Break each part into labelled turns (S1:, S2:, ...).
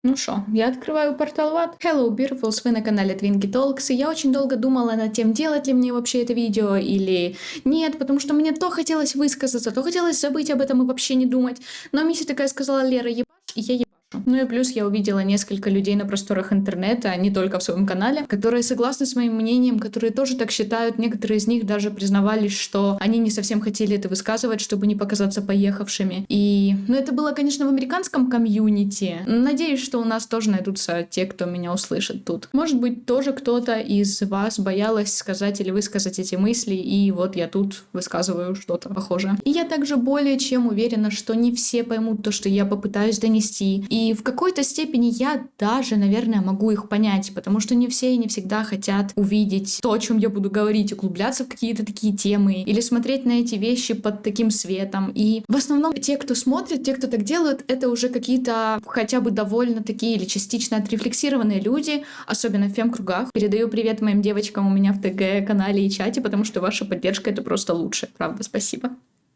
S1: Ну что, я открываю портал ВАД. Hello, beautifuls, вы на канале Twinkie Talks, и я очень долго думала над тем, делать ли мне вообще это видео или нет, потому что мне то хотелось высказаться, то хотелось забыть об этом и вообще не думать. Но Миссия такая сказала: Лера, ебашь, и я ебашу. Ну и плюс я увидела несколько людей на просторах интернета, не только в своем канале, которые согласны с моим мнением, которые тоже так считают. Некоторые из них даже признавались, что они не совсем хотели это высказывать, чтобы не показаться поехавшими. И, ну, это было, конечно, в американском комьюнити. Надеюсь, что у нас тоже найдутся те, кто меня услышит тут. Может быть, тоже кто-то из вас боялась сказать или высказать эти мысли, и вот я тут высказываю что-то похожее. И я также более чем уверена, что не все поймут то, что я попытаюсь донести. И в какой-то степени я даже, наверное, могу их понять, потому что не все и не всегда хотят увидеть то, о чем я буду говорить, углубляться в какие-то такие темы или смотреть на эти вещи под таким светом. И в основном те, кто смотрит, те, кто так делают, это уже какие-то хотя бы довольно такие или частично отрефлексированные люди, особенно в фем-кругах. Передаю привет моим девочкам у меня в ТГ, канале и чате, потому что ваша поддержка — это просто лучше. Правда, спасибо.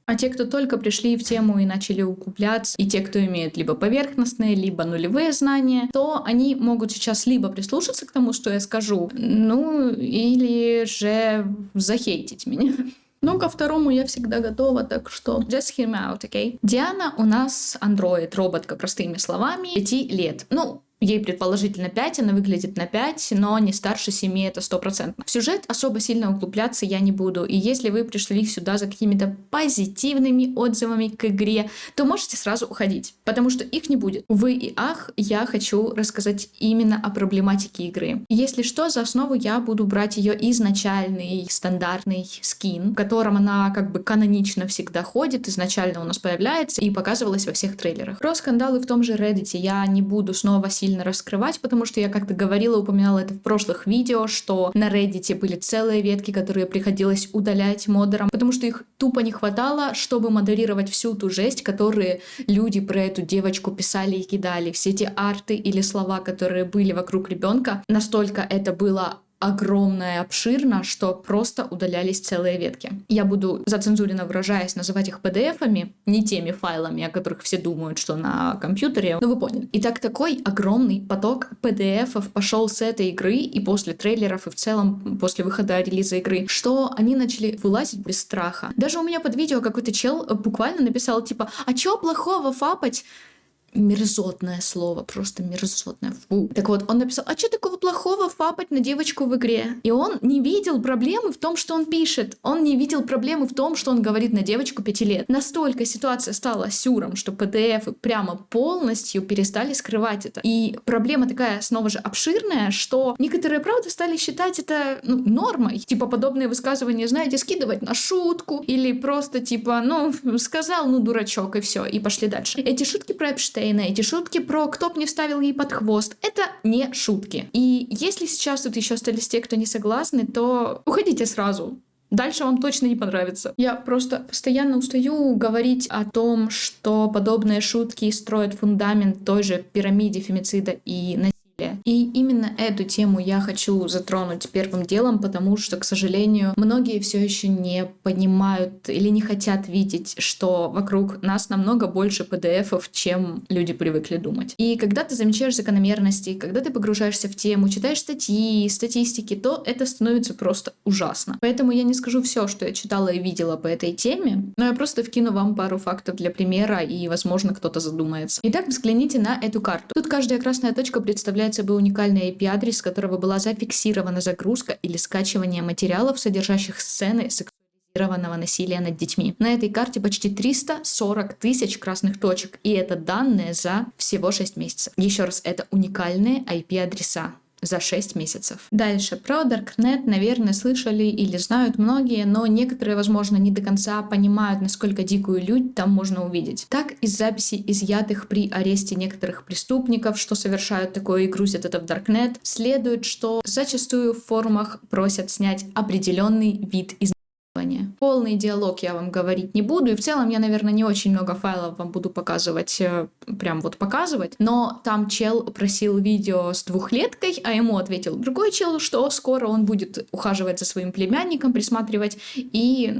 S1: А те, кто только пришли в тему и начали углубляться, и те, кто имеет либо поверхностные, либо нулевые знания, то они могут сейчас либо прислушаться к тому, что я скажу, ну, или же захейтить меня. Но ко второму я всегда готова, так что just hear me out, okay? Диана у нас андроид, роботка, простыми словами, 5 лет. Ну, ей предположительно 5, она выглядит на 5, но не старше 7, это 100%. В сюжет особо сильно углубляться я не буду. И если вы пришли сюда за какими-то позитивными отзывами к игре, то можете сразу уходить, потому что их не будет. Увы и ах, я хочу рассказать именно о проблематике игры. Если что, за основу я буду брать ее изначальный стандартный скин, в котором она как бы канонично всегда ходит, изначально у нас появляется и показывалась во всех трейлерах. Про скандалы в том же Reddit я не буду снова сильно раскрывать, потому что я как-то говорила, упоминала это в прошлых видео, что на Reddit были целые ветки, которые приходилось удалять модерам, потому что их тупо не хватало, чтобы модерировать всю ту жесть, которые люди про эту девочку писали и кидали. Все эти арты или слова, которые были вокруг ребенка, настолько это было огромное, обширно, что просто удалялись целые ветки. Я буду, зацензуренно выражаясь, называть их PDF-ами, не теми файлами, о которых все думают, что на компьютере, но вы поняли. Итак, такой огромный поток PDF-ов пошел с этой игры и после трейлеров, и в целом после выхода релиза игры, что они начали вылазить без страха. Даже у меня под видео какой-то чел буквально написал типа: «А чё плохого фапать?» Мерзотное слово, просто мерзотное. Фу. Так вот, он написал: «А что такого плохого фапать на девочку в игре?» И он не видел проблемы в том, что он пишет. Он не видел проблемы в том, что он говорит на девочку 5 лет. Настолько ситуация стала сюром, что PDF прямо полностью перестали скрывать это. И проблема такая, снова же, обширная, что некоторые, правда, стали считать это нормой. Типа подобные высказывания, знаете, скидывать на шутку или просто типа, сказал, дурачок, и все, и пошли дальше. Эти шутки про Эпштейна, эти шутки про кто б не вставил ей под хвост, это не шутки. И если сейчас тут еще остались те, кто не согласны, то уходите сразу. Дальше вам точно не понравится. Я просто постоянно устаю говорить о том, что подобные шутки строят фундамент той же пирамиде фемицида и насилия. И именно эту тему я хочу затронуть первым делом, потому что, к сожалению, многие все еще не понимают или не хотят видеть, что вокруг нас намного больше PDF-ов, чем люди привыкли думать. И когда ты замечаешь закономерности, когда ты погружаешься в тему, читаешь статьи, статистики, то это становится просто ужасно. Поэтому я не скажу все, что я читала и видела по этой теме, но я просто вкину вам пару фактов для примера, и, возможно, кто-то задумается. Итак, взгляните на эту карту. Тут каждая красная точка представляет собой уникальный IP-адрес, с которого была зафиксирована загрузка или скачивание материалов, содержащих сцены сексуализированного насилия над детьми. На этой карте почти 340 тысяч красных точек, и это данные за всего 6 месяцев. Еще раз, это уникальные IP-адреса за 6 месяцев. Дальше. Про Darknet, наверное, слышали или знают многие, но некоторые, возможно, не до конца понимают, насколько дикую лють там можно увидеть. Так, из записей, изъятых при аресте некоторых преступников, что совершают такое и грузят это в Darknet, следует, что зачастую в форумах просят снять определенный вид из Полный диалог я вам говорить не буду, и в целом я, наверное, не очень много файлов вам буду показывать, показывать, но там чел просил видео с 2-леткой, а ему ответил другой чел, что скоро он будет ухаживать за своим племянником, присматривать, и,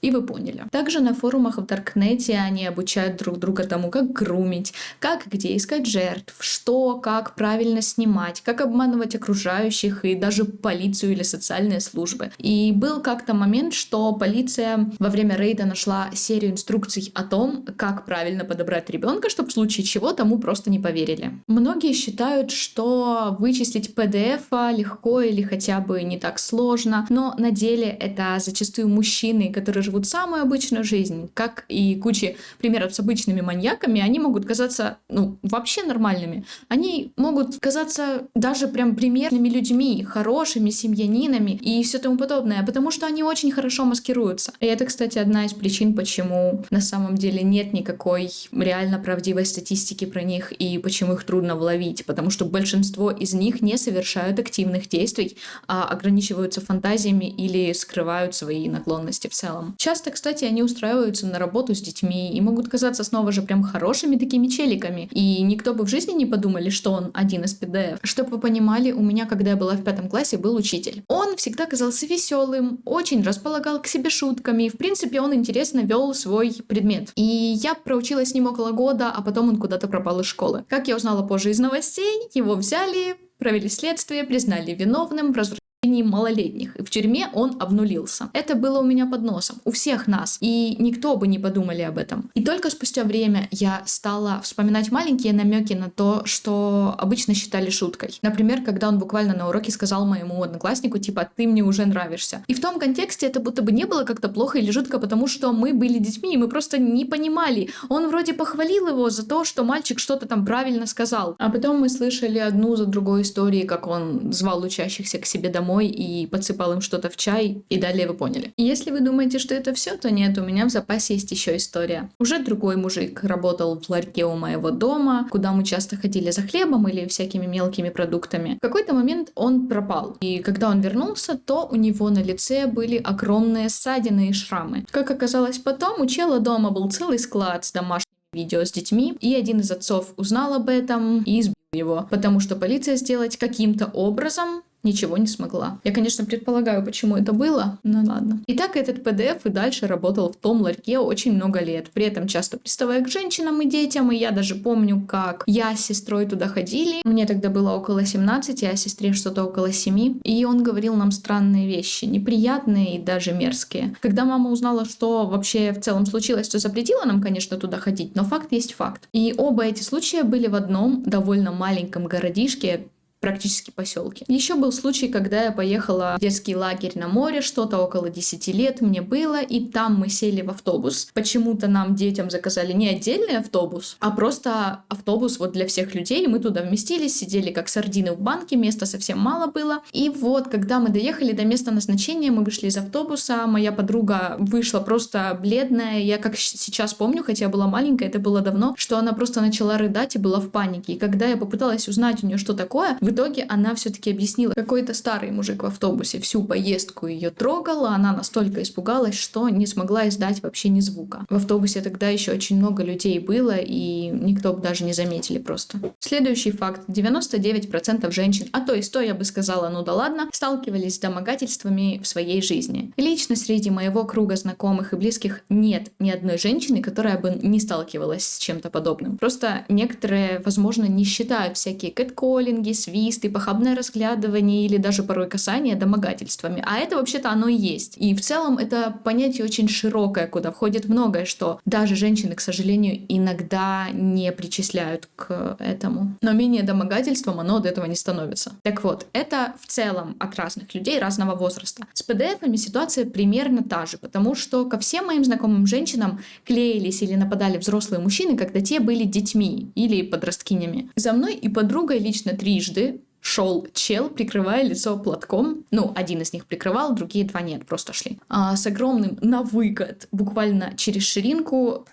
S1: И вы поняли. Также на форумах в Даркнете они обучают друг друга тому, как грумить, как и где искать жертв, что, как правильно снимать, как обманывать окружающих и даже полицию или социальные службы. И был как-то момент, что полиция во время рейда нашла серию инструкций о том, как правильно подобрать ребенка, чтобы в случае чего тому просто не поверили. Многие считают, что вычислить PDF легко или хотя бы не так сложно, но на деле это зачастую мужчины, которые живут самую обычную жизнь, как и куча примеров с обычными маньяками, они могут казаться, вообще нормальными. Они могут казаться даже прям примерными людьми, хорошими семьянинами и все тому подобное, потому что они очень хорошо маскируются. И это, кстати, одна из причин, почему на самом деле нет никакой реально правдивой статистики про них и почему их трудно вловить, потому что большинство из них не совершают активных действий, а ограничиваются фантазиями или скрывают свои наклонности в целом. Часто, кстати, они устраиваются на работу с детьми и могут казаться снова же прям хорошими такими челиками, и никто бы в жизни не подумали, что он один из PDF. Чтобы вы понимали, у меня, когда я была в 5 классе, был учитель. Он всегда казался веселым, очень располагал к себе шутками, и, в принципе, он интересно вел свой предмет. И я проучилась с ним около года, а потом он куда-то пропал из школы. Как я узнала позже из новостей, его взяли, провели следствие, признали виновным в развращении малолетних, и в тюрьме он обнулился. Это было у меня под носом, у всех нас, и никто бы не подумали об этом. И только спустя время я стала вспоминать маленькие намеки на то, что обычно считали шуткой. Например, когда он буквально на уроке сказал моему однокласснику, типа, ты мне уже нравишься. И в том контексте это будто бы не было как-то плохо или жутко, потому что мы были детьми, и мы просто не понимали. Он вроде похвалил его за то, что мальчик что-то там правильно сказал. А потом мы слышали одну за другой истории, как он звал учащихся к себе домой и подсыпал им что-то в чай, и далее вы поняли. И если вы думаете, что это все, то нет, у меня в запасе есть еще история. Уже другой мужик работал в ларьке у моего дома, куда мы часто ходили за хлебом или всякими мелкими продуктами. В какой-то момент он пропал, и когда он вернулся, то у него на лице были огромные ссадины и шрамы. Как оказалось потом, у чела дома был целый склад с домашними видео с детьми, и один из отцов узнал об этом и избил его, потому что полиция сделать каким-то образом ничего не смогла. Я, конечно, предполагаю, почему это было, но ладно. Итак, этот PDF и дальше работал в том ларьке очень много лет, при этом часто приставая к женщинам и детям, и я даже помню, как я с сестрой туда ходили. Мне тогда было около 17, а сестре что-то около 7, и он говорил нам странные вещи, неприятные и даже мерзкие. Когда мама узнала, что вообще в целом случилось, то запретила нам, конечно, туда ходить, но факт есть факт. И оба эти случая были в одном довольно маленьком городишке, практически поселке. Еще был случай, когда я поехала в детский лагерь на море, что-то около 10 лет мне было, и там мы сели в автобус. Почему-то нам, детям, заказали не отдельный автобус, а просто автобус вот для всех людей. Мы туда вместились, сидели как сардины в банке, места совсем мало было. И вот, когда мы доехали до места назначения, мы вышли из автобуса, моя подруга вышла просто бледная. Я как сейчас помню, хотя я была маленькая, это было давно, что она просто начала рыдать и была в панике. И когда я попыталась узнать у нее, что такое, в итоге она все-таки объяснила, какой-то старый мужик в автобусе всю поездку ее трогал, а она настолько испугалась, что не смогла издать вообще ни звука. В автобусе тогда еще очень много людей было, и никто бы даже не заметили просто. Следующий факт. 99% женщин, а то и 100, я бы сказала, ну да ладно, сталкивались с домогательствами в своей жизни. Лично среди моего круга знакомых и близких нет ни одной женщины, которая бы не сталкивалась с чем-то подобным. Просто некоторые, возможно, не считают всякие кэтколлинги, свисты, похабное разглядывание или даже порой касание домогательствами. А это вообще-то оно и есть. И в целом это понятие очень широкое, куда входит многое, что даже женщины, к сожалению, иногда не причисляют к этому. Но менее домогательством оно от этого не становится. Так вот, это в целом от разных людей разного возраста. С PDF-ами ситуация примерно та же, потому что ко всем моим знакомым женщинам клеились или нападали взрослые мужчины, когда те были детьми или подросткинями. За мной и подругой лично трижды шел чел, прикрывая лицо платком. Ну, один из них прикрывал, другие 2 нет, просто шли. С огромным на выкат, буквально через ширинку.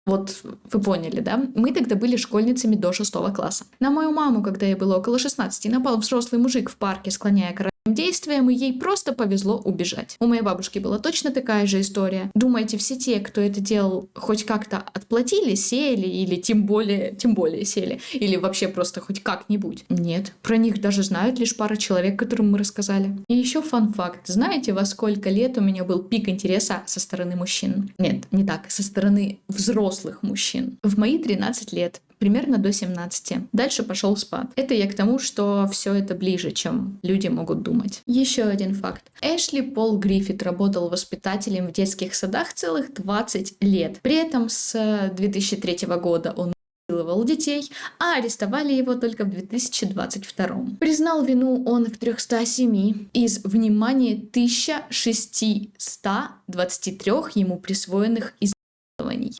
S1: Вот вы поняли, да? Мы тогда были школьницами до 6 класса. На мою маму, когда ей было около 16, напал взрослый мужик в парке, склоняя действиям, и ей просто повезло убежать. У моей бабушки была точно такая же история. Думаете, все те, кто это делал, хоть как-то отплатили, сели или тем более сели? Или вообще просто хоть как-нибудь? Нет. Про них даже знают лишь пара человек, которым мы рассказали. И еще фан-факт. Знаете, во сколько лет у меня был пик интереса со стороны мужчин? Нет, не так. Со стороны взрослых мужчин. В мои 13 лет. Примерно до 17. Дальше пошел спад. Это я к тому, что все это ближе, чем люди могут думать. Еще один факт. Эшли Пол Гриффит работал воспитателем в детских садах целых 20 лет. При этом с 2003 года он насиловал детей, а арестовали его только в 2022. Признал вину он в 307 из, внимания, 1623 ему присвоенных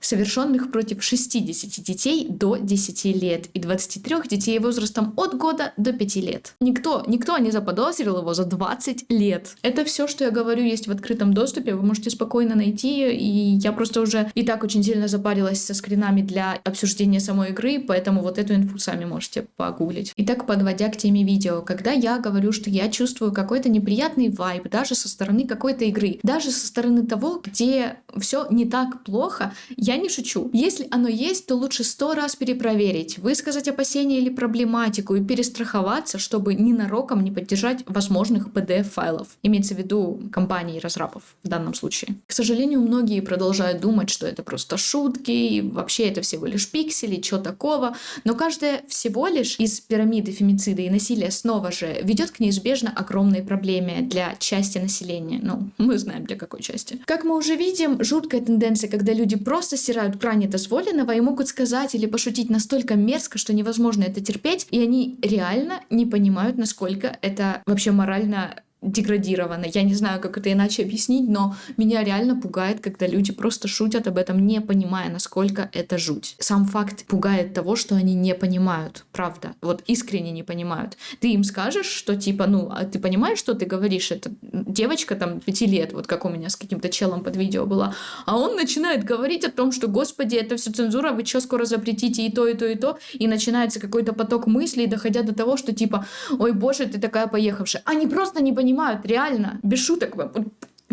S1: совершенных против 60 детей до 10 лет и 23 детей возрастом от года до 5 лет. Никто не заподозрил его за 20 лет. Это все, что я говорю, есть в открытом доступе, вы можете спокойно найти, и я просто уже и так очень сильно запарилась со скринами для обсуждения самой игры, поэтому вот эту инфу сами можете погуглить. Итак, подводя к теме видео, когда я говорю, что я чувствую какой-то неприятный вайб даже со стороны какой-то игры, даже со стороны того, где все не так плохо, я не шучу. Если оно есть, то лучше 100 раз перепроверить, высказать опасения или проблематику и перестраховаться, чтобы ненароком не поддержать возможных PDF-файлов. Имеется в виду компании разрабов в данном случае. К сожалению, многие продолжают думать, что это просто шутки, и вообще это всего лишь пиксели, что такого. Но каждая всего лишь из пирамиды фемицида и насилия снова же ведет к неизбежно огромной проблеме для части населения. Ну, мы знаем для какой части. Как мы уже видим, жуткая тенденция, когда люди просто стирают грани дозволенного и могут сказать или пошутить настолько мерзко, что невозможно это терпеть, и они реально не понимают, насколько это вообще морально деградировано. Я не знаю, как это иначе объяснить, но меня реально пугает, когда люди просто шутят об этом, не понимая, насколько это жуть. Сам факт пугает того, что они не понимают, правда. Вот искренне не понимают. Ты им скажешь, что типа, а ты понимаешь, что ты говоришь? Это девочка там 5 лет, вот как у меня с каким-то челом под видео была, а он начинает говорить о том, что, господи, это все цензура, вы что, скоро запретите и то, и то, и то, и начинается какой-то поток мыслей, доходя до того, что типа, ой, боже, ты такая поехавшая. Они просто не понимают, реально, без шуток,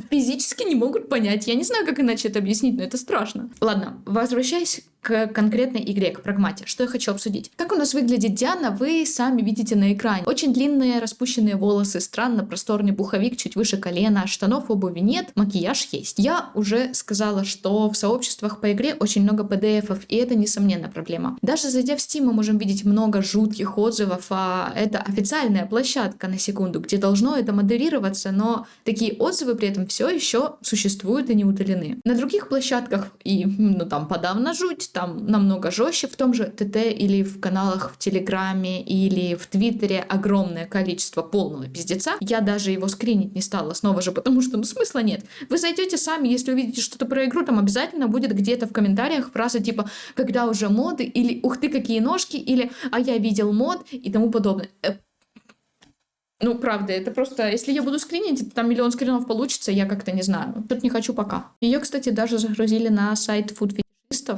S1: физически не могут понять. Я не знаю, как иначе это объяснить, но это страшно. Ладно, возвращаясь к конкретной игре, к прагмате. Что я хочу обсудить? Как у нас выглядит Диана, вы сами видите на экране. Очень длинные распущенные волосы, странно просторный пуховик чуть выше колена, штанов, обуви нет, макияж есть. Я уже сказала, что в сообществах по игре очень много PDF-ов, и это несомненно проблема. Даже зайдя в Steam, мы можем видеть много жутких отзывов, а это официальная площадка, на секунду, где должно это модерироваться, но такие отзывы при этом все еще существуют и не удалены. На других площадках и, там подавно жуть, там намного жестче, в том же ТТ или в каналах в Телеграме или в Твиттере огромное количество полного пиздеца. Я даже его скринить не стала снова же, потому что смысла нет. Вы зайдете сами, если увидите что-то про игру, там обязательно будет где-то в комментариях фраза типа «когда уже моды» или «ух ты, какие ножки» или «а я видел мод» и тому подобное. Правда, это просто... Если я буду скринить, там миллион скринов получится, я как-то не знаю. Тут не хочу пока. Ее, кстати, даже загрузили на сайт Food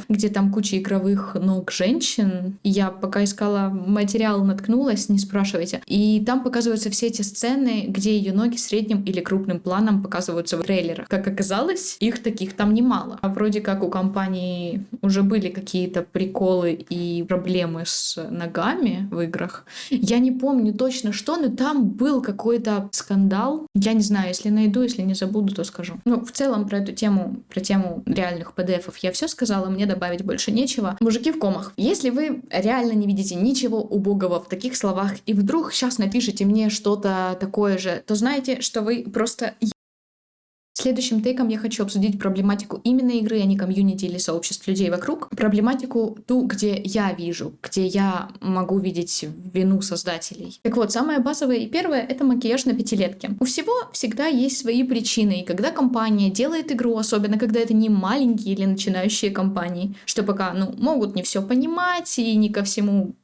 S1: где там куча игровых ног женщин. Я пока искала материал, наткнулась, не спрашивайте. И там показываются все эти сцены, где ее ноги средним или крупным планом показываются в трейлерах. Как оказалось, их таких там немало. А вроде как у компании уже были какие-то приколы и проблемы с ногами в играх. Я не помню точно что, но там был какой-то скандал. Я не знаю, если найду, если не забуду, то скажу. В целом про эту тему, про тему реальных PDF-ов я все сказала. Мне добавить больше нечего. Мужики в комах. Если вы реально не видите ничего убогого в таких словах и вдруг сейчас напишите мне что-то такое же, то знаете, что вы просто... Следующим тейком я хочу обсудить проблематику именно игры, а не комьюнити или сообществ людей вокруг. Проблематику ту, где я вижу, где я могу видеть вину создателей. Так вот, самое базовое и первое — это макияж на пятилетке. У всего всегда есть свои причины, и когда компания делает игру, особенно когда это не маленькие или начинающие компании, что пока, могут не все понимать и не ко всему,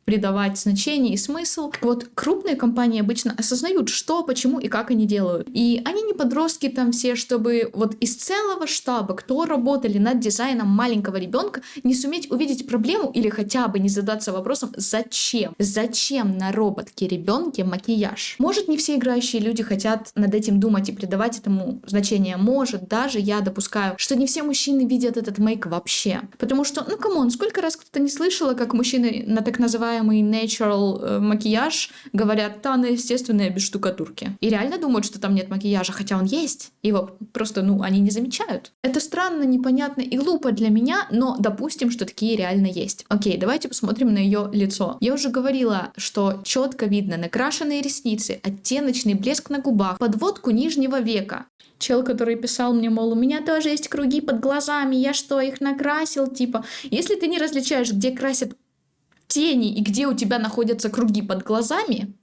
S1: придавать значение и смысл. Вот крупные компании обычно осознают, что, почему и как они делают. И они не подростки там все, чтобы вот из целого штаба, кто работали над дизайном маленького ребенка, не суметь увидеть проблему или хотя бы не задаться вопросом, зачем? Зачем на роботке-ребенке макияж? Может, не все играющие люди хотят над этим думать и придавать этому значение. Может, даже я допускаю, что не все мужчины видят этот мейк вообще. Потому что, ну камон, сколько раз кто-то не слышала, как мужчины на так называемый natural макияж говорят, да, она естественная, без штукатурки. И реально думают, что там нет макияжа, хотя он есть. Его просто, они не замечают. Это странно, непонятно и глупо для меня, но допустим, что такие реально есть. Окей, давайте посмотрим на ее лицо. Я уже говорила, что четко видно накрашенные ресницы, оттеночный блеск на губах, подводку нижнего века. Чел, который писал мне, мол, у меня тоже есть круги под глазами, я что, их накрасил? Типа, если ты не различаешь, где красят тени и где у тебя находятся круги под глазами,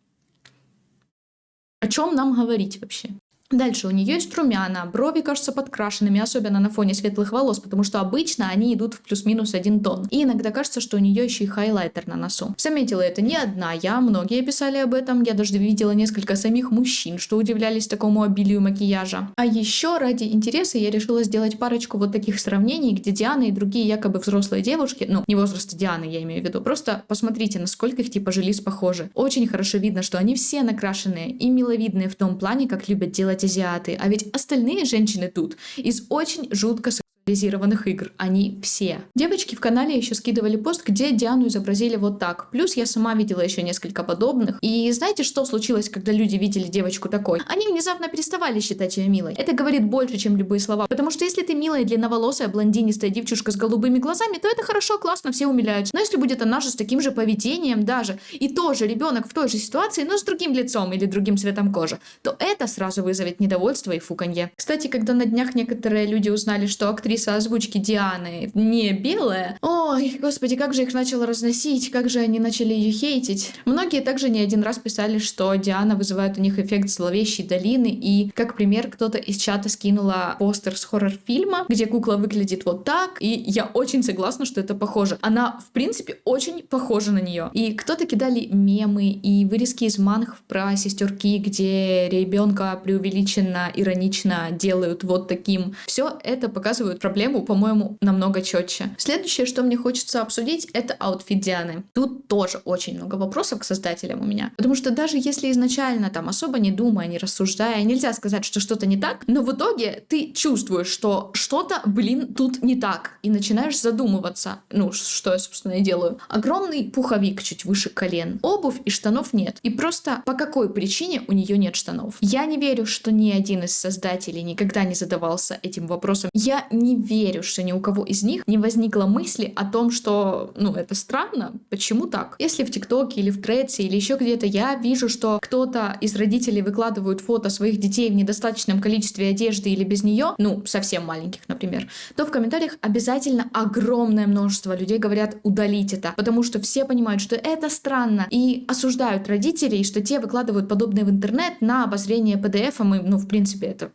S1: о чем нам говорить вообще? Дальше у нее есть румяна, брови кажутся подкрашенными, особенно на фоне светлых волос, потому что обычно они идут в плюс-минус один тон. И иногда кажется, что у нее еще и хайлайтер на носу. Заметила это не одна я, многие писали об этом, я даже видела несколько самих мужчин, что удивлялись такому обилию макияжа. А еще ради интереса я решила сделать парочку вот таких сравнений, где Диана и другие якобы взрослые девушки, не возраста Дианы я имею в виду, просто посмотрите, насколько их типа жилис похожи. Очень хорошо видно, что они все накрашенные и миловидные в том плане, как любят делать азиаты, а ведь остальные женщины тут из очень жутко сексуализированных игр. Они все. Девочки в канале еще скидывали пост, где Диану изобразили вот так. Плюс я сама видела еще несколько подобных. И знаете, что случилось, когда люди видели девочку такой? Они внезапно переставали считать ее милой. Это говорит больше, чем любые слова. Потому что если ты милая, длинноволосая, блондинистая девчушка с голубыми глазами, то это хорошо, классно, все умиляются. Но если будет она же с таким же поведением даже, и тоже ребенок в той же ситуации, но с другим лицом или другим цветом кожи, то это сразу вызовет недовольство и фуканье. Кстати, когда на днях некоторые люди узнали, что актриса озвучки Дианы не белая, ой, господи, как же их начало разносить, как же они начали ее хейтить. Многие также не один раз писали, что Диана вызывает у них эффект зловещей долины, и как пример кто-то из чата скинула постер с хоррор-фильма, где кукла выглядит вот так, и я очень согласна, что это похоже. Она, в принципе, очень похожа на нее. И кто-то кидали мемы и вырезки из манхв про сестерки, где ребенка преувеличенно, иронично делают вот таким. Все это показывает проблему, по-моему, намного четче. Следующее, что мне хочется обсудить, это аутфит Дианы. Тут тоже очень много вопросов к создателям у меня. Потому что даже если изначально там особо не думая, не рассуждая, нельзя сказать, что что-то не так, но в итоге ты чувствуешь, что что-то, тут не так. И начинаешь задумываться. Что я, собственно, и делаю. Огромный пуховик чуть выше колен. Обувь и штанов нет. И просто по какой причине у нее нет штанов? Я не верю, что ни один из создателей никогда не задавался этим вопросом. Я не верю, что ни у кого из них не возникло мысли о том, что, это странно, почему так? Если в ТикТоке или в Тредсе или еще где-то я вижу, что кто-то из родителей выкладывают фото своих детей в недостаточном количестве одежды или без нее, совсем маленьких, например, то в комментариях обязательно огромное множество людей говорят удалить это, потому что все понимают, что это странно и осуждают родителей, что те выкладывают подобное в интернет на обозрение PDF-ом, и, в принципе, это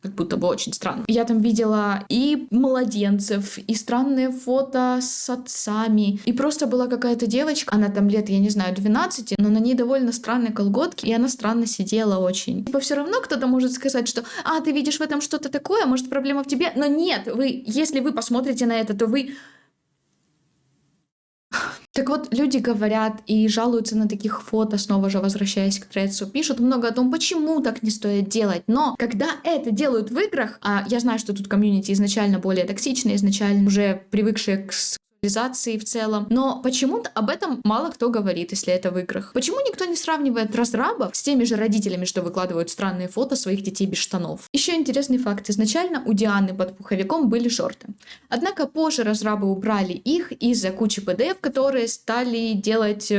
S1: как будто бы очень странно. Я там видела и младенцев, и странные фото с отцами. И просто была какая-то девочка, она там лет, я не знаю, 12, но на ней довольно странные колготки, и она странно сидела очень. Все равно кто-то может сказать, что ты видишь в этом что-то такое, может, проблема в тебе. Но нет, если вы посмотрите на это, то вы... Так вот, люди говорят и жалуются на таких фото, снова же возвращаясь к Тредсу, пишут много о том, почему так не стоит делать. Но когда это делают в играх, а я знаю, что тут комьюнити изначально более токсичное, изначально уже привыкшие к сексуализации в целом, но почему-то об этом мало кто говорит, если это в играх. Почему никто не сравнивает разрабов с теми же родителями, что выкладывают странные фото своих детей без штанов? Еще интересный факт. Изначально у Дианы под пуховиком были шорты. Однако позже разрабы убрали их из-за кучи PDF, которые стали делать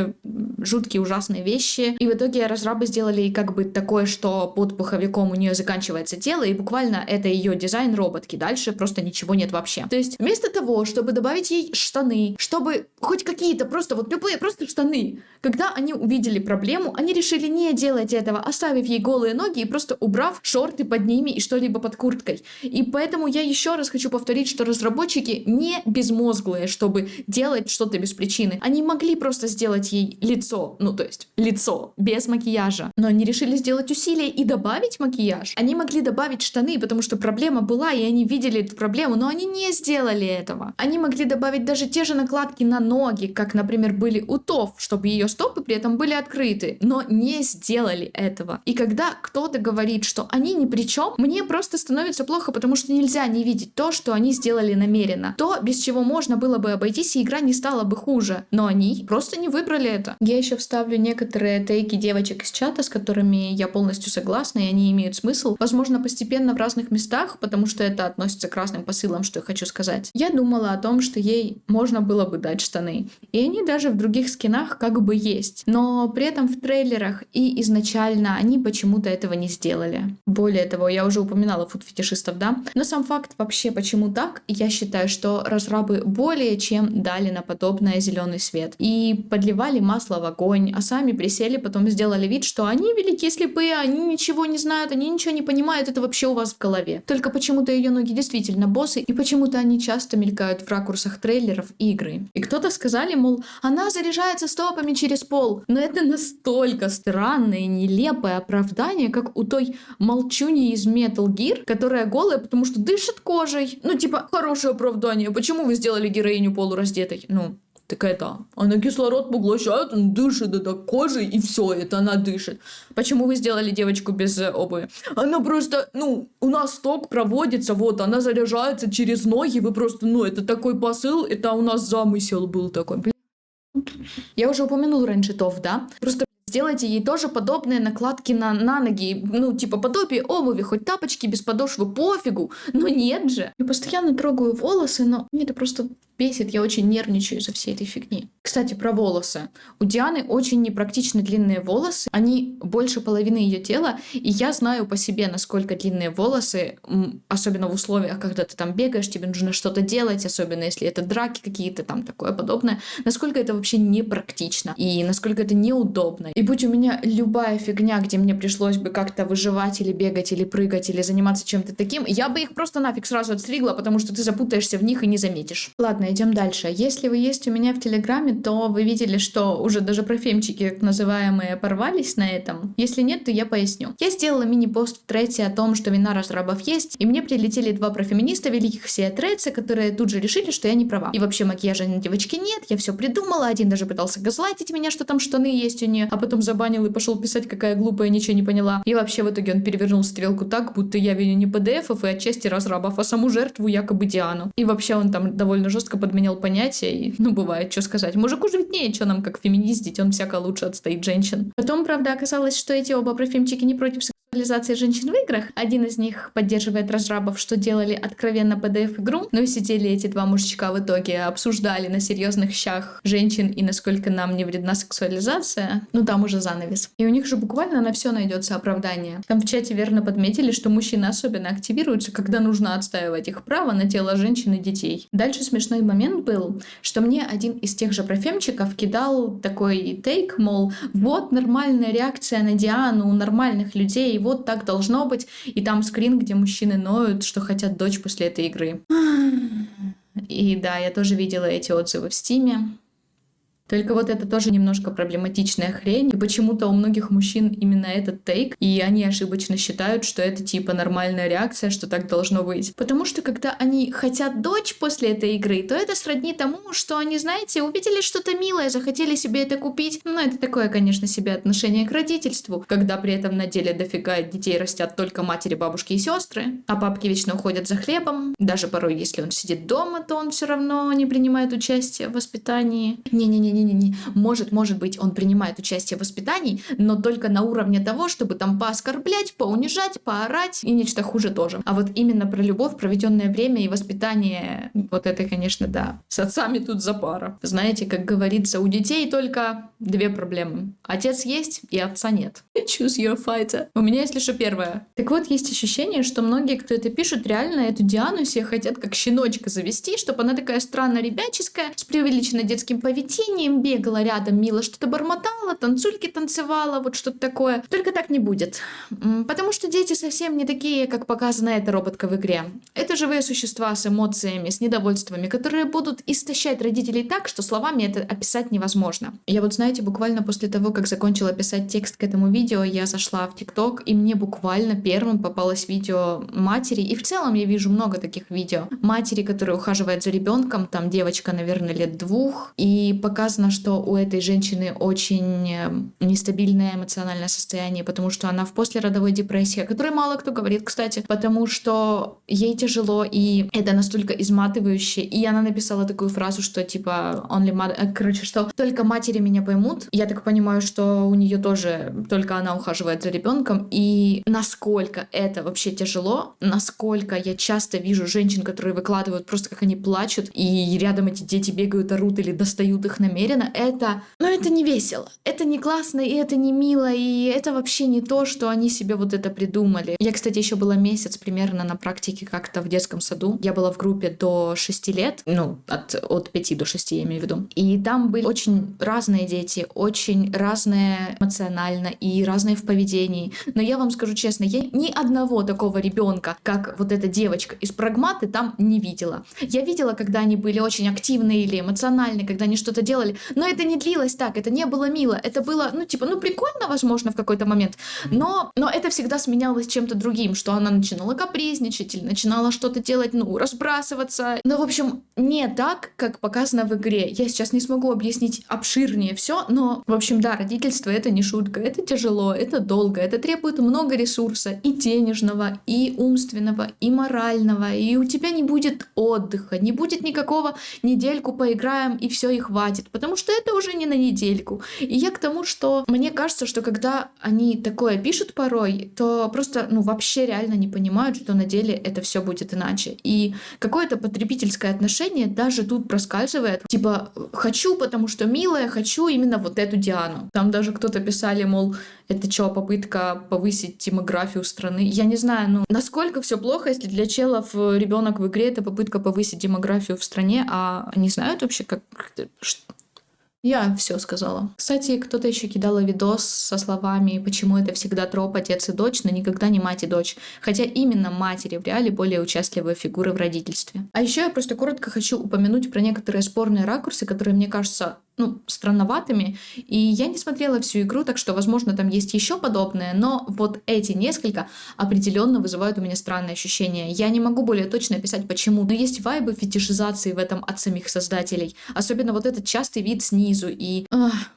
S1: жуткие ужасные вещи. И в итоге разрабы сделали как бы такое, что под пуховиком у нее заканчивается тело, и буквально это ее дизайн роботки. Дальше просто ничего нет вообще. То есть вместо того, чтобы добавить ей штаны, штаны, чтобы хоть какие-то просто вот любые просто штаны. Когда они увидели проблему, они решили не делать этого, оставив ей голые ноги и просто убрав шорты под ними и что-либо под курткой. И поэтому я еще раз хочу повторить, что разработчики не безмозглые, чтобы делать что-то без причины. Они могли просто сделать ей лицо, ну то есть лицо без макияжа, но они решили сделать усилие и добавить макияж. Они могли добавить штаны, потому что проблема была, и они видели эту проблему, но они не сделали этого. Они могли добавить даже те же накладки на ноги, как, например, были у Тоф, чтобы ее стопы при этом были открыты, но не сделали этого. И когда кто-то говорит, что они ни при чем, мне просто становится плохо, потому что нельзя не видеть то, что они сделали намеренно. То, без чего можно было бы обойтись, и игра не стала бы хуже. Но они просто не выбрали это. Я еще вставлю некоторые тейки девочек из чата, с которыми я полностью согласна, и они имеют смысл. Возможно, постепенно в разных местах, потому что это относится к разным посылам, что я хочу сказать. Я думала о том, что ей можно было бы дать штаны. И они даже в других скинах как бы есть. Но при этом в трейлерах и изначально они почему-то этого не сделали. Более того, я уже упоминала фуд-фетишистов, да? Но сам факт вообще, почему так, я считаю, что разрабы более чем дали на подобное зеленый свет. И подливали масло в огонь, а сами присели, потом сделали вид, что они великие слепые, они ничего не знают, они ничего не понимают, это вообще у вас в голове. Только почему-то ее ноги действительно боссы, и почему-то они часто мелькают в ракурсах трейлеров и игры. И кто-то сказали, мол, она заряжается стопами через пол. Но это настолько странное и нелепое оправдание, как у той молчуни из Metal Gear, которая голая, потому что дышит кожей. Ну, типа, хорошее оправдание. Почему вы сделали героиню полураздетой? Ну, так это, она кислород поглощает, он дышит, это кожей, и все, это она дышит. Почему вы сделали девочку без обуви? Она просто, у нас ток проводится, вот, она заряжается через ноги, вы просто, это такой посыл, это у нас замысел был такой. Я уже упомянул раньше Тоф, да? Просто сделайте ей тоже подобные накладки на ноги, типа подобие обуви, хоть тапочки без подошвы, пофигу, но нет же. Я постоянно трогаю волосы, но мне это просто бесит, я очень нервничаю из-за всей этой фигни. Кстати, про волосы. У Дианы очень непрактичны длинные волосы, они больше половины ее тела, и я знаю по себе, насколько длинные волосы, особенно в условиях, когда ты там бегаешь, тебе нужно что-то делать, особенно если это драки какие-то там, такое подобное, насколько это вообще непрактично, и насколько это неудобно. И будь у меня любая фигня, где мне пришлось бы как-то выживать, или бегать, или прыгать, или заниматься чем-то таким, я бы их просто нафиг сразу отстригла, потому что ты запутаешься в них и не заметишь. Ладно, идем дальше. Если вы есть у меня в Телеграме, то вы видели, что уже даже профемчики, так называемые, порвались на этом. Если нет, то я поясню. Я сделала мини-пост в трете о том, что вина разрабов есть, и мне прилетели два профеминиста великих всей треца, которые тут же решили, что я не права. И вообще макияжа на девочке нет, я все придумала, один даже пытался газлайтить меня, что там штаны есть у нее, а потом забанил и пошел писать, какая глупая, ничего не поняла. И вообще в итоге он перевернул стрелку так, будто я виню не PDF-ов и отчасти разрабов, а саму жертву, якобы Диану. И вообще он там довольно жестко подменял понятия, и, бывает, что сказать. Мужику же виднее, что нам как феминиздить, он всяко лучше отстоит женщин. Потом, правда, оказалось, что эти оба профемчики не против сексуализации женщин в играх. Один из них поддерживает разрабов, что делали откровенно PDF-игру, но и сидели эти два мужичка в итоге, обсуждали на серьезных щах женщин и насколько нам не вредна сексуализация. Там уже занавес. И у них же буквально на все найдется оправдание. Там в чате верно подметили, что мужчины особенно активируются, когда нужно отстаивать их право на тело женщин и детей. Дальше смешной момент был, что мне один из тех же профемчиков кидал такой тейк, мол, вот нормальная реакция на Диану у нормальных людей, вот так должно быть. И там скрин, где мужчины ноют, что хотят дочь после этой игры. И да, я тоже видела эти отзывы в Стиме. Только вот это тоже немножко проблематичная хрень, и почему-то у многих мужчин именно этот тейк, и они ошибочно считают, что это типа нормальная реакция, что так должно быть. Потому что когда они хотят дочь после этой игры, то это сродни тому, что они, знаете, увидели что-то милое, захотели себе это купить. Это такое, конечно, себе отношение к родительству, когда при этом на деле дофига детей растят только матери, бабушки и сестры, а папки вечно уходят за хлебом. Даже порой, если он сидит дома, то он все равно не принимает участие в воспитании. Не-не-не, не-не-не-не. Может быть, он принимает участие в воспитании, но только на уровне того, чтобы там пооскорблять, поунижать, поорать и нечто хуже тоже. А вот именно про любовь, проведенное время и воспитание, вот это, конечно, да. С отцами тут запара. Знаете, как говорится, у детей только две проблемы. Отец есть и отца нет. Choose your fighter. У меня, если что, первое. Так вот, есть ощущение, что многие, кто это пишет, реально эту Диану себе хотят как щеночка завести, чтобы она такая странно ребяческая, с преувеличенно детским поведением, бегала рядом, мило что-то бормотала, танцульки танцевала, вот что-то такое. Только так не будет. Потому что дети совсем не такие, как показана эта роботка в игре. Это живые существа с эмоциями, с недовольствами, которые будут истощать родителей так, что словами это описать невозможно. Я вот, знаете, буквально после того, как закончила писать текст к этому видео, я зашла в ТикТок, и мне буквально первым попалось видео матери, и в целом я вижу много таких видео. Матери, которая ухаживает за ребенком, там девочка, наверное, лет 2, и показано, что у этой женщины очень нестабильное эмоциональное состояние, потому что она в послеродовой депрессии, о которой мало кто говорит, кстати, потому что ей тяжело, и это настолько изматывающе. И она написала такую фразу, что типа only mother... Короче, что только матери меня поймут. Я так понимаю, что у нее тоже только она ухаживает за ребенком. И насколько это вообще тяжело, насколько я часто вижу женщин, которые выкладывают просто как они плачут, и рядом эти дети бегают, орут или достают их намеренно, это... Ну, это не весело, это не классно, и это не мило, и это вообще не то, что они себе вот это придумали. Я, кстати, еще была месяц примерно на практике как-то в детском саду. Я была в группе до 6 лет, ну, от 5 до 6, я имею в виду. И там были очень разные дети, очень разные эмоционально и разные в поведении. Но я вам скажу честно, я ни одного такого ребенка, как вот эта девочка из Прагматы, там не видела. Я видела, когда они были очень активны или эмоциональны, когда они что-то делали, но это не длилось так, это не было мило, это было, ну, типа, ну, прикольно, возможно, в какой-то момент, но это всегда сменялось чем-то другим, что она начинала капризничать или начинала что-то делать, ну, разбрасываться. Но, в общем, не так, как показано в игре. Я сейчас не смогу объяснить обширнее все, но, в общем, да, родительство — это не шутка, это тяжело, это долго, это требует много ресурса, и денежного, и умственного, и морального, и у тебя не будет отдыха, не будет никакого недельку поиграем, и все, и хватит, потому что это уже не на недельку. И я к тому, что мне кажется, что когда они такое пишут порой, то просто, ну, вообще реально не понимают, что на деле это все будет иначе. И какое-то потребительское отношение даже тут проскальзывает. Типа, хочу, потому что милая, хочу именно вот эту Диану. Там даже кто-то писали, мол, это что, попытка повысить демографию страны? Я не знаю, ну, насколько все плохо, если для челов ребенок в игре — это попытка повысить демографию в стране, а они знают вообще, как... Я все сказала. Кстати, кто-то еще кидал видос со словами, почему это всегда троп отец и дочь, но никогда не мать и дочь. Хотя именно матери в реале более участливые фигуры в родительстве. А еще я просто коротко хочу упомянуть про некоторые спорные ракурсы, которые мне кажутся, ну, странноватыми. И я не смотрела всю игру, так что, возможно, там есть еще подобное, но вот эти несколько определенно вызывают у меня странные ощущения. Я не могу более точно описать, почему, но есть вайбы фетишизации в этом от самих создателей. Особенно вот этот частый вид снизу. И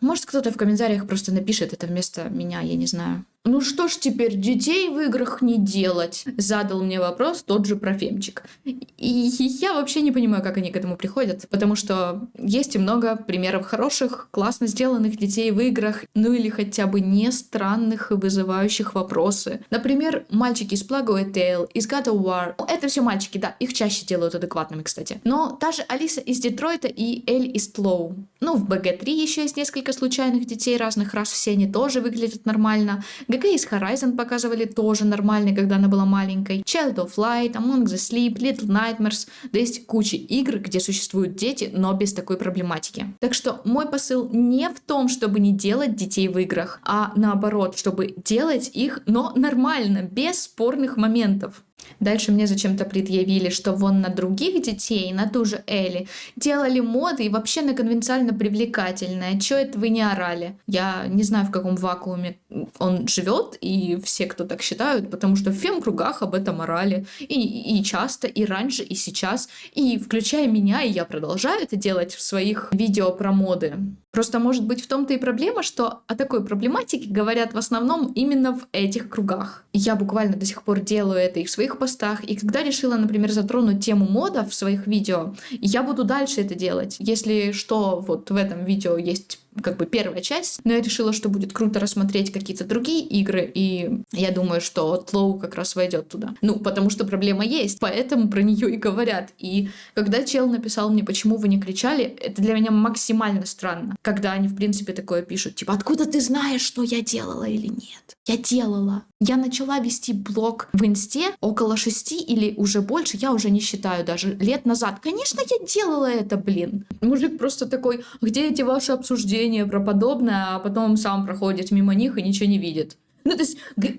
S1: может, кто-то в комментариях просто напишет это вместо меня, я не знаю. Ну что ж теперь, детей в играх не делать? Задал мне вопрос тот же профемчик. И я вообще не понимаю, как они к этому приходят, потому что есть и много примеров хороших, классно сделанных детей в играх, ну или хотя бы не странных и вызывающих вопросы. Например, мальчики из Plague Tale, из God of War. Ну, это все мальчики, да, их чаще делают адекватными, кстати. Но та же Алиса из Детройта и Эль из Тлоу. Ну, в BG3 еще есть несколько случайных детей разных рас, все они тоже выглядят нормально. ГГ из Horizon показывали тоже нормальной, когда она была маленькой. Child of Light, Among the Sleep, Little Nightmares. Да есть куча игр, где существуют дети, но без такой проблематики. Так что мой посыл не в том, чтобы не делать детей в играх, а наоборот, чтобы делать их, но нормально, без спорных моментов. Дальше мне зачем-то предъявили, что вон на других детей, на ту же Элли, делали моды и вообще на конвенциально привлекательное. Чё это вы не орали? Я не знаю, в каком вакууме он живет, и все, кто так считают, потому что в фем-кругах об этом орали. И часто, и раньше, и сейчас. И включая меня, и я продолжаю это делать в своих видео про моды. Просто, может быть, в том-то и проблема, что о такой проблематике говорят в основном именно в этих кругах. Я буквально до сих пор делаю это и в своих постах, и когда решила, например, затронуть тему модов в своих видео, я буду дальше это делать. Если что, вот в этом видео есть как бы первая часть, но я решила, что будет круто рассмотреть какие-то другие игры, и я думаю, что Тлоу как раз войдет туда. Ну, потому что проблема есть, поэтому про нее и говорят. И когда чел написал мне, почему вы не кричали, это для меня максимально странно, когда они, в принципе, такое пишут, типа, откуда ты знаешь, что я делала или нет? Я делала. Я начала вести блог в Инсте около 6 или уже больше, я уже не считаю даже, лет назад. Конечно, я делала это, блин. Мужик просто такой, где эти ваши обсуждения про подобное, а потом сам проходит мимо них и ничего не видит. Ну, то есть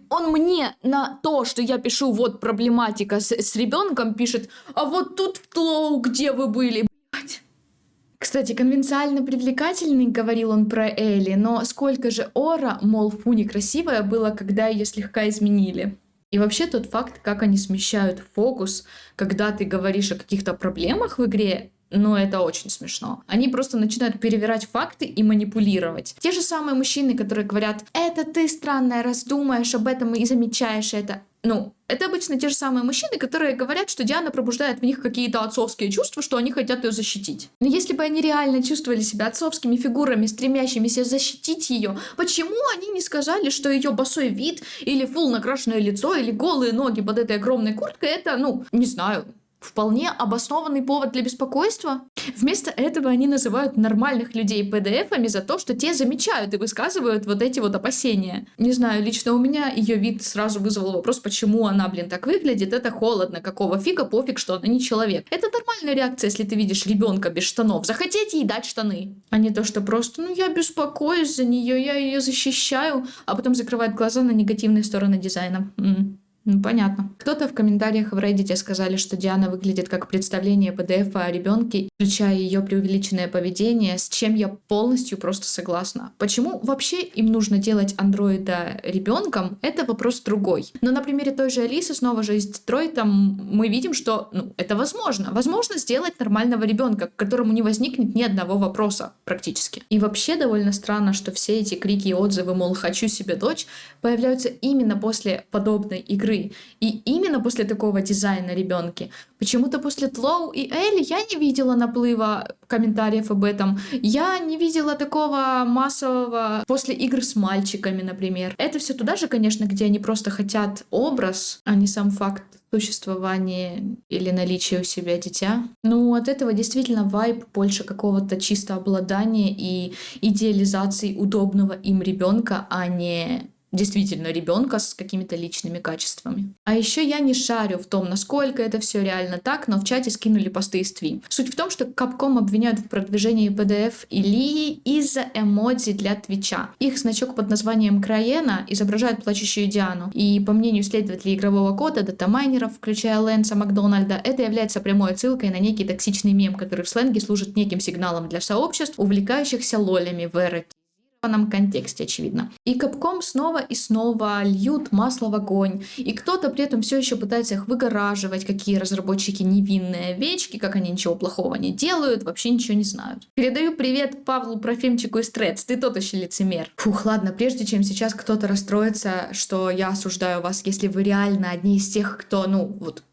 S1: он мне на то, что я пишу, вот проблематика с ребенком, пишет, а вот тут в Тлоу, где вы были, блядь. Кстати, конвенциально привлекательный, говорил он про Элли, но сколько же ора, мол, фу, некрасивая было, когда ее слегка изменили. И вообще тот факт, как они смещают фокус, когда ты говоришь о каких-то проблемах в игре, ну, это очень смешно. Они просто начинают перевирать факты и манипулировать. Те же самые мужчины, которые говорят, это ты странная, раз думаешь об этом и замечаешь это. Ну, это обычно те же самые мужчины, которые говорят, что Диана пробуждает в них какие-то отцовские чувства, что они хотят ее защитить. Но если бы они реально чувствовали себя отцовскими фигурами, стремящимися защитить ее, почему они не сказали, что ее босой вид, или фул накрашенное лицо, или голые ноги под этой огромной курткой, это, ну, не знаю, вполне обоснованный повод для беспокойства? Вместо этого они называют нормальных людей PDF-ами за то, что те замечают и высказывают вот эти вот опасения. Не знаю, лично у меня ее вид сразу вызвал вопрос, почему она, блин, так выглядит. Это холодно, какого фига, пофиг, что она не человек. Это нормальная реакция, если ты видишь ребенка без штанов. Захотеть ей дать штаны. А не то, что просто, ну я беспокоюсь за нее, я ее защищаю, а потом закрывает глаза на негативные стороны дизайна. Ну, понятно. Кто-то в комментариях в Reddit сказали, что Диана выглядит как представление PDF о ребенке, включая ее преувеличенное поведение, с чем я полностью просто согласна. Почему вообще им нужно делать андроида ребенком, это вопрос другой. Но на примере той же Алисы, снова же из Детройта, мы видим, что это возможно. Возможно сделать нормального ребенка, к которому не возникнет ни одного вопроса практически. И вообще довольно странно, что все эти крики и отзывы, мол, хочу себе дочь, появляются именно после подобной игры. И именно после такого дизайна ребенки. Почему-то после Тлоу и Элли я не видела наплыва комментариев об этом. Я не видела такого массового после игр с мальчиками, например. Это все туда же, конечно, где они просто хотят образ, а не сам факт существования или наличия у себя дитя. Ну, от этого действительно вайб больше какого-то чисто обладания и идеализации удобного им ребенка, а не действительно ребенка с какими-то личными качествами. А еще я не шарю в том, насколько это все реально так, но в чате скинули посты из Twi. Суть в том, что Capcom обвиняют в продвижении PDF и Лии из-за эмодзи для Твича. Их значок под названием Краена изображает плачущую Диану. И по мнению исследователей игрового кода, датамайнеров, включая Лэнса Макдональда, это является прямой отсылкой на некий токсичный мем, который в сленге служит неким сигналом для сообществ, увлекающихся лолями в контексте, очевидно. И Capcom снова и снова льют масло в огонь, и кто-то при этом все еще пытается их выгораживать, какие разработчики невинные овечки, как они ничего плохого не делают, вообще ничего не знают. Передаю привет Павлу Профимчику из Threads, ты тот еще лицемер. Фух, ладно, прежде чем сейчас кто-то расстроится, что я осуждаю вас, если вы реально одни из тех, кто,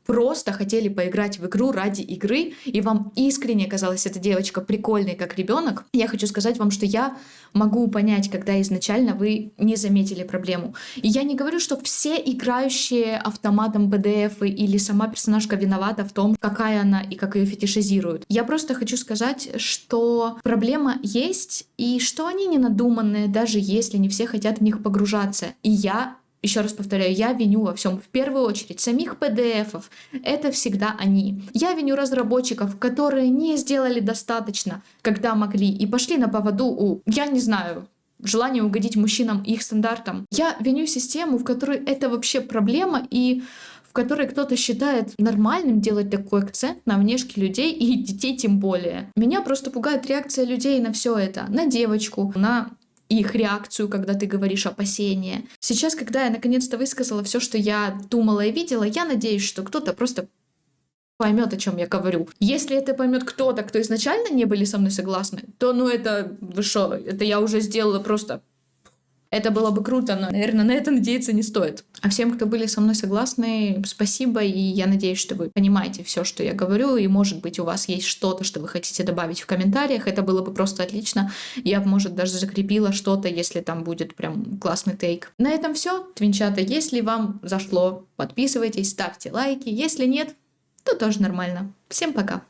S1: просто хотели поиграть в игру ради игры, и вам искренне казалась эта девочка прикольной, как ребенок, я хочу сказать вам, что я могу понять, когда изначально вы не заметили проблему. И я не говорю, что все играющие автоматом PDF или сама персонажка виновата в том, какая она и как ее фетишизируют. Я просто хочу сказать, что проблема есть, и что они не надуманные, даже если не все хотят в них погружаться. И я еще раз повторяю, я виню во всем в первую очередь самих PDF-ов. Это всегда они. Я виню разработчиков, которые не сделали достаточно, когда могли, и пошли на поводу у, я не знаю, желания угодить мужчинам и их стандартам. Я виню систему, в которой это вообще проблема, и в которой кто-то считает нормальным делать такой акцент на внешке людей и детей тем более. Меня просто пугает реакция людей на все это. На девочку, на их реакцию, когда ты говоришь опасения. Сейчас, когда я наконец-то высказала все, что я думала и видела, я надеюсь, что кто-то просто поймет, о чем я говорю. Если это поймет кто-то, кто изначально не были со мной согласны, то, ну, это, вы шо, это я уже сделала просто... Это было бы круто, но, наверное, на это надеяться не стоит. А всем, кто были со мной согласны, спасибо, и я надеюсь, что вы понимаете все, что я говорю, и, может быть, у вас есть что-то, что вы хотите добавить в комментариях, это было бы просто отлично. Я бы, может, даже закрепила что-то, если там будет прям классный тейк. На этом все, твинчата. Если вам зашло, подписывайтесь, ставьте лайки. Если нет, то тоже нормально. Всем пока!